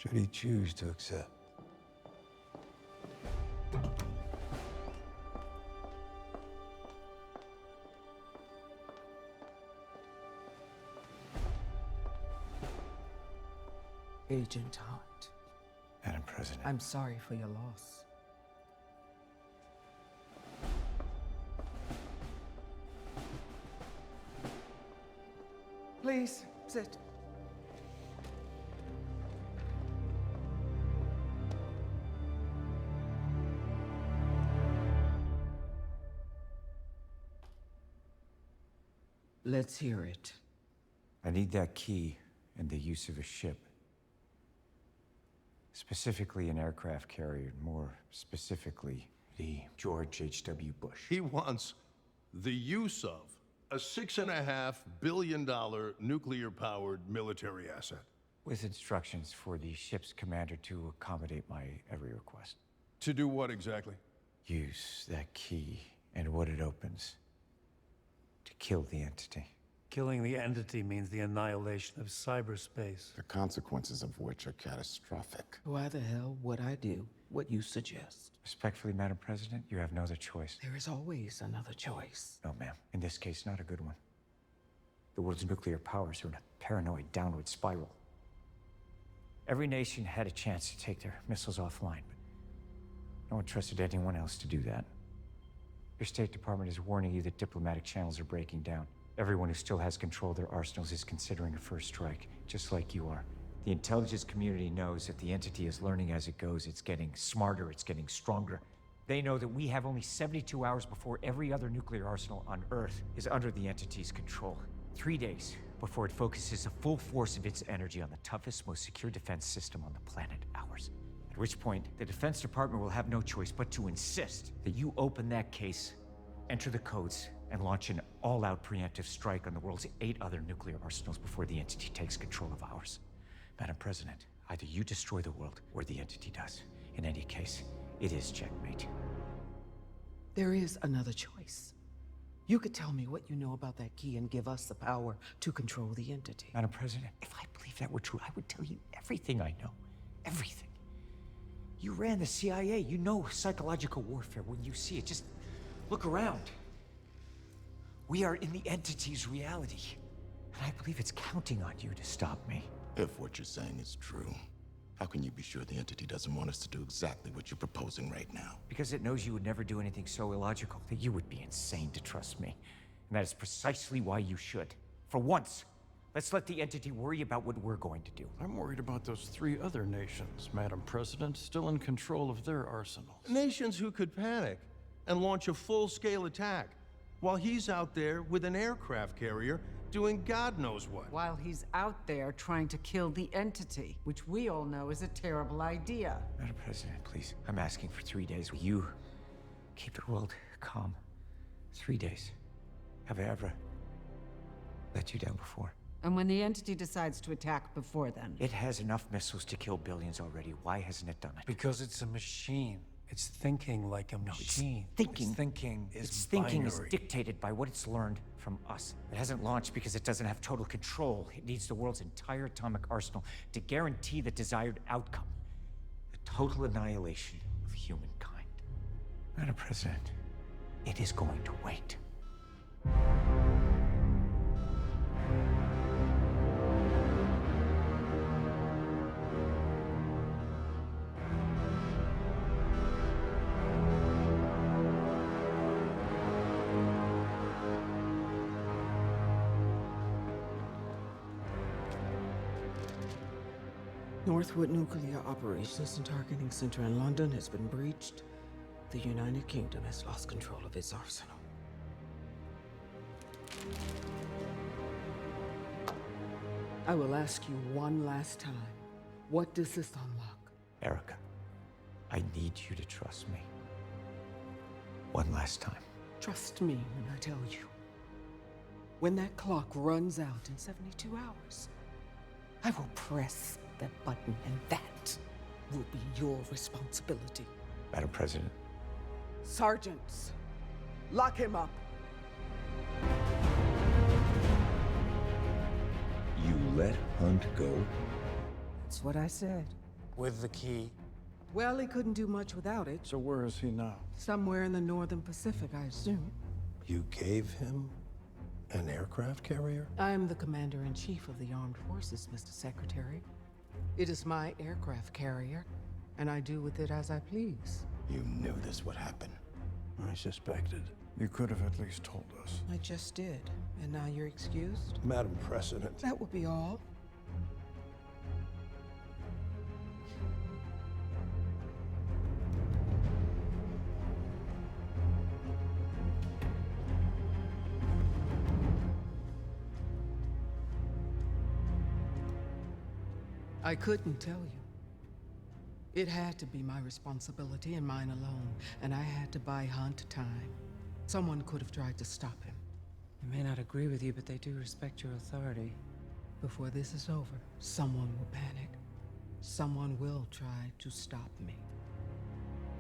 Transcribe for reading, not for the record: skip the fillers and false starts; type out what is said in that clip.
should he choose to accept. Agent Hunt, Madam President. I'm sorry for your loss. Please, sit. Let's hear it. I need that key and the use of a ship. Specifically an aircraft carrier, more specifically, the George H.W. Bush. He wants the use of a $6.5 billion nuclear-powered military asset. With instructions for the ship's commander to accommodate my every request. To do what exactly? Use that key and what it opens to kill the entity. Killing the entity means the annihilation of cyberspace. The consequences of which are catastrophic. Why the hell would I do what you suggest? Respectfully, Madam President, you have no other choice. There is always another choice. No, ma'am. In this case, not a good one. The world's nuclear powers are in a paranoid downward spiral. Every nation had a chance to take their missiles offline, but no one trusted anyone else to do that. Your State Department is warning you that diplomatic channels are breaking down. Everyone who still has control of their arsenals is considering a first strike, just like you are. The intelligence community knows that the entity is learning as it goes. It's getting smarter, it's getting stronger. They know that we have only 72 hours before every other nuclear arsenal on Earth is under the entity's control. 3 days before it focuses the full force of its energy on the toughest, most secure defense system on the planet, ours. At which point, the Defense Department will have no choice but to insist that you open that case, enter the codes, and launch an all-out preemptive strike on the world's 8 other nuclear arsenals before the entity takes control of ours. Madam President, either you destroy the world, or the entity does. In any case, it is checkmate. There is another choice. You could tell me what you know about that key and give us the power to control the entity. Madam President, if I believed that were true, I would tell you everything I know. Everything. You ran the CIA. You know psychological warfare when you see it. Just look around. We are in the entity's reality. And I believe it's counting on you to stop me. If what you're saying is true, how can you be sure the entity doesn't want us to do exactly what you're proposing right now? Because it knows you would never do anything so illogical that you would be insane to trust me. And that is precisely why you should. For once, let's let the entity worry about what we're going to do. I'm worried about those 3 other nations, Madam President, still in control of their arsenals. Nations who could panic and launch a full-scale attack while he's out there with an aircraft carrier doing God knows what. While he's out there trying to kill the entity, which we all know is a terrible idea. Madam President, please. I'm asking for 3 days. Will you keep the world calm? 3 days. Have I ever let you down before? And when the entity decides to attack before then? It has enough missiles to kill billions already. Why hasn't it done it? Because it's a machine. It's thinking like a machine. Thinking. Its thinking is Its thinking is binary. dictated by what it's learned from us. It hasn't launched because it doesn't have total control. It needs the world's entire atomic arsenal to guarantee the desired outcome. The total annihilation of humankind. Madam President, it is going to wait. Northwood Nuclear Operations and Targeting Center in London has been breached. The United Kingdom has lost control of its arsenal. I will ask you one last time. What does this unlock? Erika, I need you to trust me. One last time. Trust me when I tell you. When that clock runs out in 72 hours, I will press that button, and that will be your responsibility. Madam President. Sergeants, lock him up. You let Hunt go? That's what I said. With the key. Well, he couldn't do much without it. So where is he now? Somewhere in the northern Pacific, I assume. You gave him an aircraft carrier? I am the commander-in-chief of the armed forces, Mr. Secretary. It is my aircraft carrier, and I do with it as I please. You knew this would happen. I suspected. You could have at least told us. I just did, and now you're excused? Madam President. That will be all. I couldn't tell you. It had to be my responsibility and mine alone, and I had to buy Hunt time. Someone could have tried to stop him. They may not agree with you, but they do respect your authority. Before this is over, someone will panic. Someone will try to stop me.